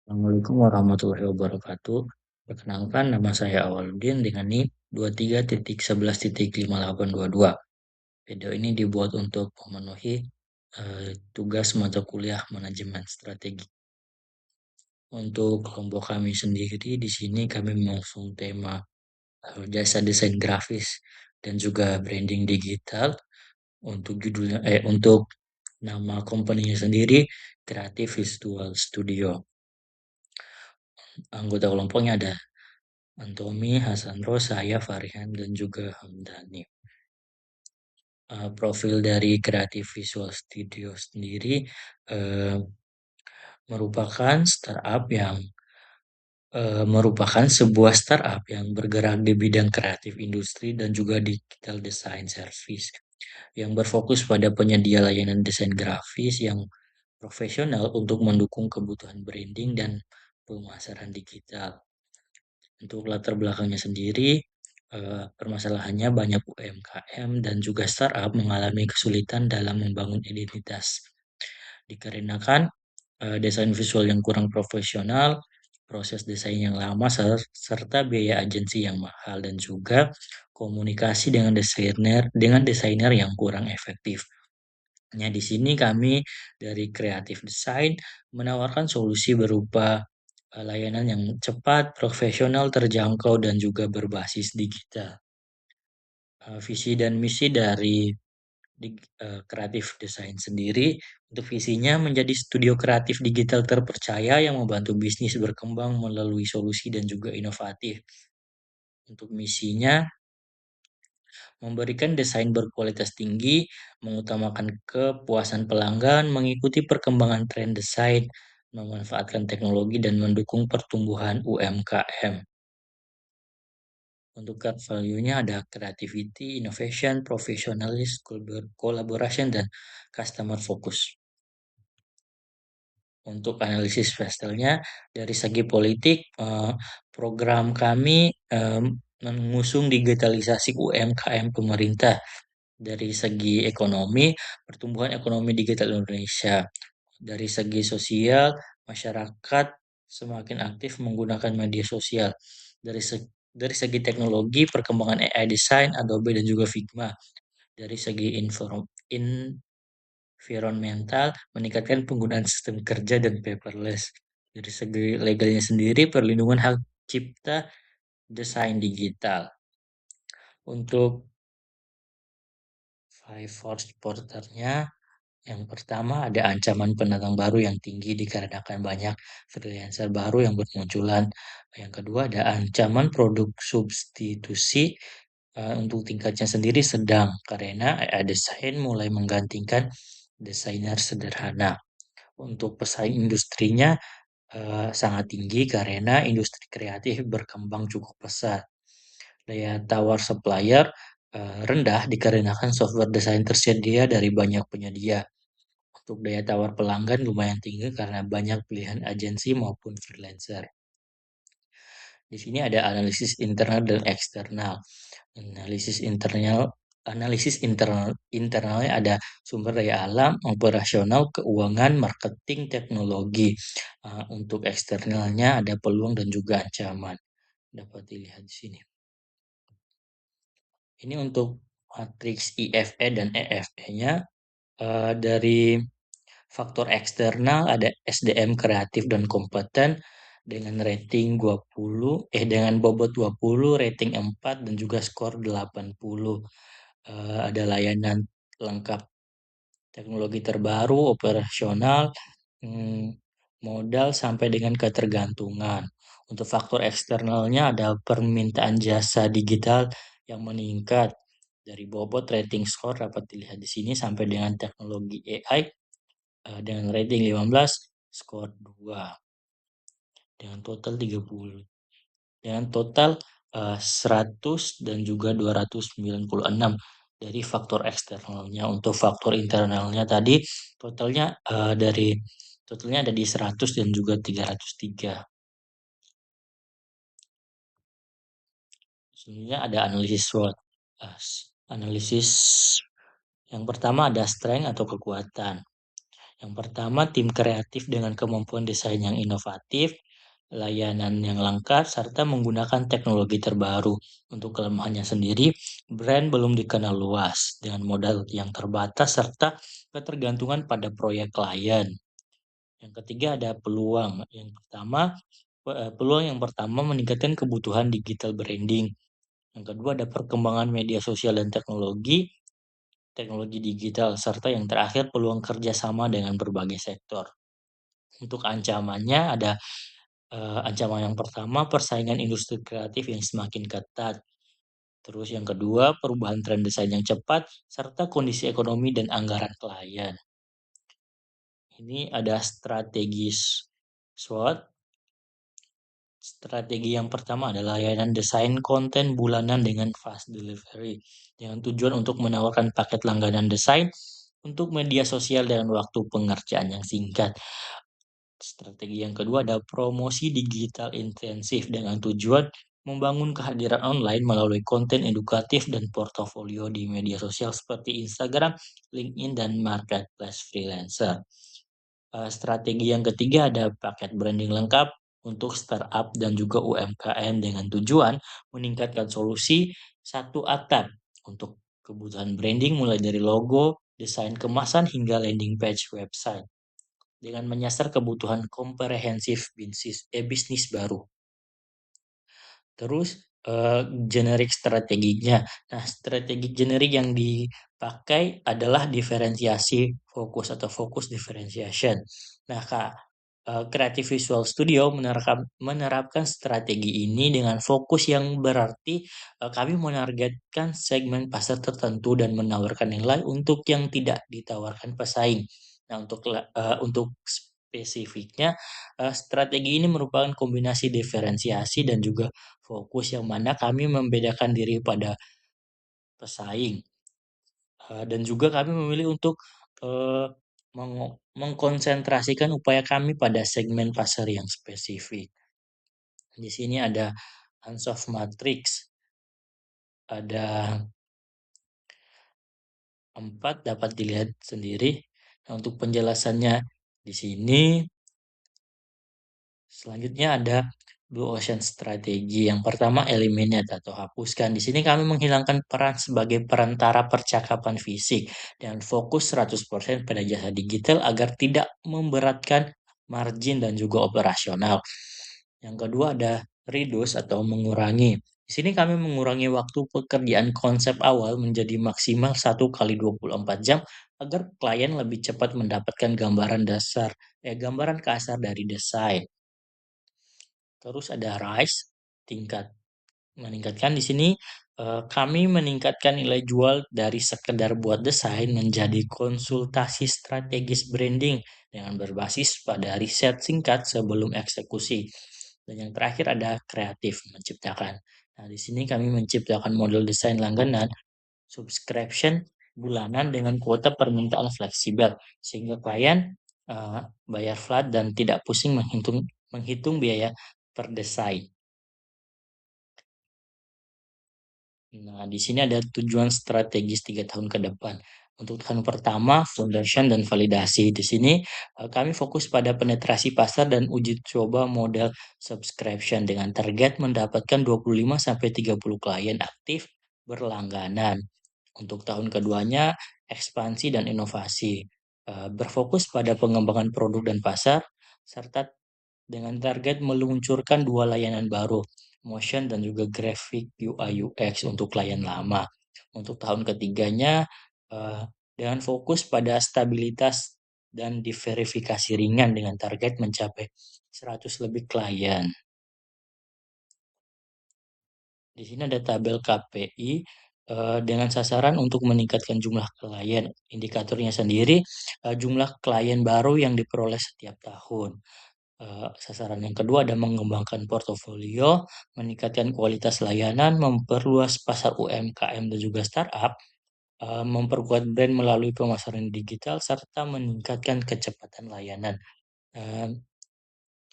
Assalamualaikum warahmatullahi wabarakatuh. Perkenalkan, nama saya Awaludin dengan NIM 23.11.5822. Video ini dibuat untuk memenuhi tugas mata kuliah manajemen strategi. Untuk kelompok kami sendiri, di sini kami mengusung tema jasa desain grafis dan juga branding digital. Untuk nama company-nya sendiri, Creative Visual Studio. Anggota kelompoknya ada Antomi, Hasanro, saya, Farihan, dan juga Hamdani. Profil dari Creative Visual Studio sendiri uh, merupakan sebuah startup yang bergerak di bidang kreatif industri dan juga digital design service yang berfokus pada penyedia layanan desain grafis yang profesional untuk mendukung kebutuhan branding dan pemasaran digital. Untuk latar belakangnya sendiri, permasalahannya banyak UMKM dan juga startup mengalami kesulitan dalam membangun identitas. Dikarenakan desain visual yang kurang profesional, proses desain yang lama, serta biaya agensi yang mahal dan juga komunikasi dengan desainer yang kurang efektif. Nah, di sini kami dari Creative Design menawarkan solusi berupa layanan yang cepat, profesional, terjangkau, dan juga berbasis digital. Visi dan misi dari Creative Design sendiri, untuk visinya menjadi studio kreatif digital terpercaya yang membantu bisnis berkembang melalui solusi dan juga inovatif. Untuk misinya, memberikan desain berkualitas tinggi, mengutamakan kepuasan pelanggan, mengikuti perkembangan tren desain, memanfaatkan teknologi, dan mendukung pertumbuhan UMKM. Untuk core value-nya ada creativity, innovation, professionalism, collaboration, dan customer focus. Untuk analisis pastelnya, dari segi politik, program kami mengusung digitalisasi UMKM pemerintah. Dari segi ekonomi, pertumbuhan ekonomi digital Indonesia. Dari segi sosial, masyarakat semakin aktif menggunakan media sosial. Dari segi teknologi, perkembangan AI design, Adobe dan juga Figma. Dari segi environmental, meningkatkan penggunaan sistem kerja dan paperless. Dari segi legalnya sendiri, perlindungan hak cipta desain digital. Untuk five force porternya, yang pertama ada ancaman pendatang baru yang tinggi dikarenakan banyak freelancer baru yang bermunculan. Yang kedua ada ancaman produk substitusi. Untuk tingkatnya sendiri sedang karena AI desain mulai menggantikan desainer sederhana. Untuk pesaing industrinya sangat tinggi karena industri kreatif berkembang cukup pesat. Daya tawar supplier rendah dikarenakan software desain tersedia dari banyak penyedia. Untuk daya tawar pelanggan lumayan tinggi karena banyak pilihan agensi maupun freelancer. Di sini ada analisis internal dan eksternal. Analisis internalnya ada sumber daya alam, operasional, keuangan, marketing, teknologi. Untuk eksternalnya ada peluang dan juga ancaman. Dapat dilihat di sini. Ini untuk matriks IFE dan EFE-nya. Dari faktor eksternal ada SDM kreatif dan kompeten dengan bobot 20, rating 4 dan juga skor 80. Ada layanan lengkap, teknologi terbaru, operasional, mm, modal sampai dengan ketergantungan. Untuk faktor eksternalnya ada permintaan jasa digital yang meningkat. Dari bobot rating skor dapat dilihat di sini sampai dengan teknologi AI dengan rating 15, skor 2 dengan total 30. Dengan total 100 dan juga 296 dari faktor eksternalnya. Untuk faktor internalnya tadi totalnya ada di 100 dan juga 303. Sebenarnya ada analisis SWOT. Analisis yang pertama ada strength atau kekuatan. Yang pertama, tim kreatif dengan kemampuan desain yang inovatif, layanan yang lengkap, serta menggunakan teknologi terbaru. Untuk kelemahannya sendiri, brand belum dikenal luas dengan modal yang terbatas serta ketergantungan pada proyek klien. Yang ketiga ada peluang. Peluang yang pertama meningkatkan kebutuhan digital branding. Yang kedua ada perkembangan media sosial dan teknologi digital, serta yang terakhir peluang kerjasama dengan berbagai sektor. Untuk ancamannya ada ancaman yang pertama persaingan industri kreatif yang semakin ketat. Terus yang kedua perubahan tren desain yang cepat serta kondisi ekonomi dan anggaran klien. Ini ada strategis SWOT. Strategi yang pertama adalah layanan desain konten bulanan dengan fast delivery dengan tujuan untuk menawarkan paket langganan desain untuk media sosial dengan waktu pengerjaan yang singkat. Strategi yang kedua ada promosi digital intensif dengan tujuan membangun kehadiran online melalui konten edukatif dan portofolio di media sosial seperti Instagram, LinkedIn, dan marketplace freelancer. Strategi yang ketiga ada paket branding lengkap untuk startup dan juga UMKM dengan tujuan meningkatkan solusi satu atap untuk kebutuhan branding mulai dari logo, desain kemasan hingga landing page website dengan menyasar kebutuhan komprehensif bisnis baru. Terus, generik strateginya. Nah, strategi generik yang dipakai adalah diferensiasi fokus atau focus differentiation. Nah, Creative Visual Studio menerapkan strategi ini dengan fokus yang berarti, kami menargetkan segmen pasar tertentu dan menawarkan nilai untuk yang tidak ditawarkan pesaing. Nah, untuk spesifiknya, strategi ini merupakan kombinasi diferensiasi dan juga fokus yang mana kami membedakan diri pada pesaing, dan juga kami memilih untuk, eee, mengkonsentrasikan upaya kami pada segmen pasar yang spesifik. Di sini ada Ansoff Matrix, ada 4 dapat dilihat sendiri. Nah, untuk penjelasannya di sini selanjutnya ada Blue Ocean Strategy. Yang pertama eliminate atau hapuskan. Di sini kami menghilangkan peran sebagai perantara percakapan fisik dan fokus 100% pada jasa digital agar tidak memberatkan margin dan juga operasional. Yang kedua ada reduce atau mengurangi. Di sini kami mengurangi waktu pekerjaan konsep awal menjadi maksimal 1 kali 24 jam agar klien lebih cepat mendapatkan gambaran kasar dari desain. Terus ada rise, tingkat meningkatkan di sini, kami meningkatkan nilai jual dari sekedar buat desain menjadi konsultasi strategis branding dengan berbasis pada riset singkat sebelum eksekusi. Dan yang terakhir ada kreatif, menciptakan. Nah, di sini kami menciptakan model desain langganan, subscription bulanan dengan kuota permintaan fleksibel, sehingga klien, bayar flat dan tidak pusing menghitung biaya per desain. Nah, di sini ada tujuan strategis 3 tahun ke depan. Untuk tahun pertama, foundation dan validasi. Di sini, kami fokus pada penetrasi pasar dan uji coba model subscription dengan target mendapatkan 25 sampai 30 klien aktif berlangganan. Untuk tahun keduanya, ekspansi dan inovasi. Berfokus pada pengembangan produk dan pasar, serta dengan target meluncurkan 2 layanan baru, Motion dan juga Graphic UI UX untuk klien lama. Untuk tahun ketiganya, eee, dengan fokus pada stabilitas dan diverifikasi ringan dengan target mencapai 100 lebih klien. Di sini ada tabel KPI, dengan sasaran untuk meningkatkan jumlah klien. Indikatornya sendiri, jumlah klien baru yang diperoleh setiap tahun. Sasaran yang kedua ada mengembangkan portofolio, meningkatkan kualitas layanan, memperluas pasar UMKM dan juga startup, memperkuat brand melalui pemasaran digital, serta meningkatkan kecepatan layanan. Eee,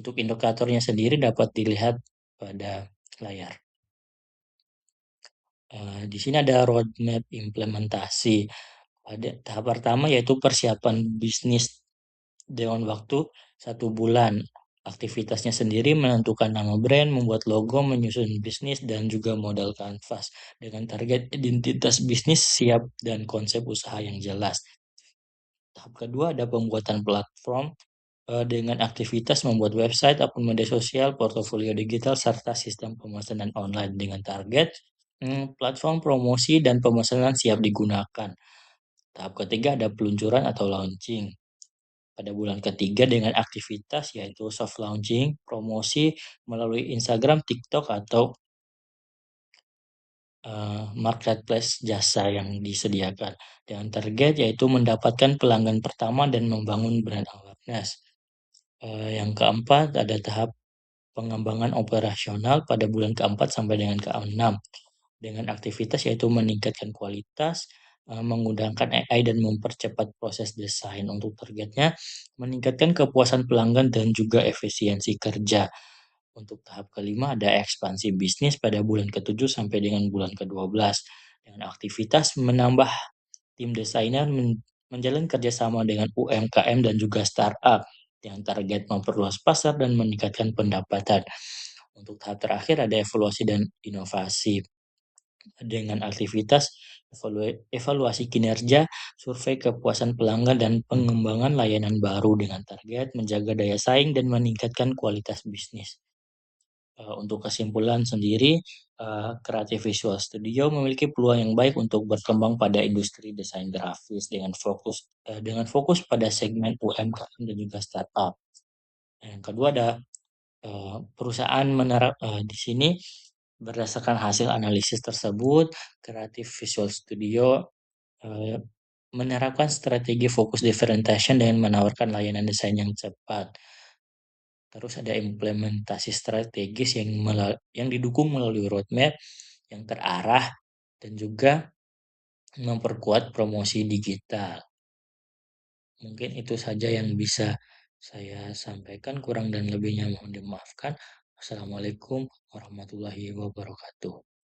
untuk indikatornya sendiri dapat dilihat pada layar. Di sini ada roadmap implementasi. Tahap pertama yaitu persiapan bisnis dengan waktu 1 bulan. Aktivitasnya sendiri menentukan nama brand, membuat logo, menyusun bisnis, dan juga modal kanvas dengan target identitas bisnis siap dan konsep usaha yang jelas. Tahap kedua ada pembuatan platform dengan aktivitas membuat website, akun media sosial, portofolio digital, serta sistem pemesanan online dengan target platform promosi dan pemesanan siap digunakan. Tahap ketiga ada peluncuran atau launching. Pada bulan ketiga dengan aktivitas yaitu soft launching, promosi melalui Instagram, TikTok, atau marketplace jasa yang disediakan. Dengan target yaitu mendapatkan pelanggan pertama dan membangun brand awareness. Yang keempat ada tahap pengembangan operasional pada bulan keempat sampai dengan keenam dengan aktivitas yaitu meningkatkan kualitas, menggunakan AI dan mempercepat proses desain. Untuk targetnya meningkatkan kepuasan pelanggan dan juga efisiensi kerja. Untuk tahap kelima ada ekspansi bisnis pada bulan ke-7 sampai dengan bulan ke-12 dengan aktivitas menambah tim desainer menjalin kerjasama dengan UMKM dan juga startup yang target memperluas pasar dan meningkatkan pendapatan. Untuk tahap terakhir ada evaluasi dan inovasi dengan aktivitas evaluasi kinerja, survei kepuasan pelanggan, dan pengembangan layanan baru dengan target menjaga daya saing dan meningkatkan kualitas bisnis. Untuk kesimpulan sendiri, Creative Visual Studio memiliki peluang yang baik untuk berkembang pada industri desain grafis dengan fokus pada segmen UMKM dan juga startup. Yang kedua ada, perusahaan di sini berdasarkan hasil analisis tersebut, Creative Visual Studio, eee, menerapkan strategi fokus differentiation dengan menawarkan layanan desain yang cepat. Terus ada implementasi strategis yang didukung melalui roadmap yang terarah dan juga memperkuat promosi digital. Mungkin itu saja yang bisa saya sampaikan, kurang dan lebihnya mohon dimaafkan. Wassalamualaikum warahmatullahi wabarakatuh.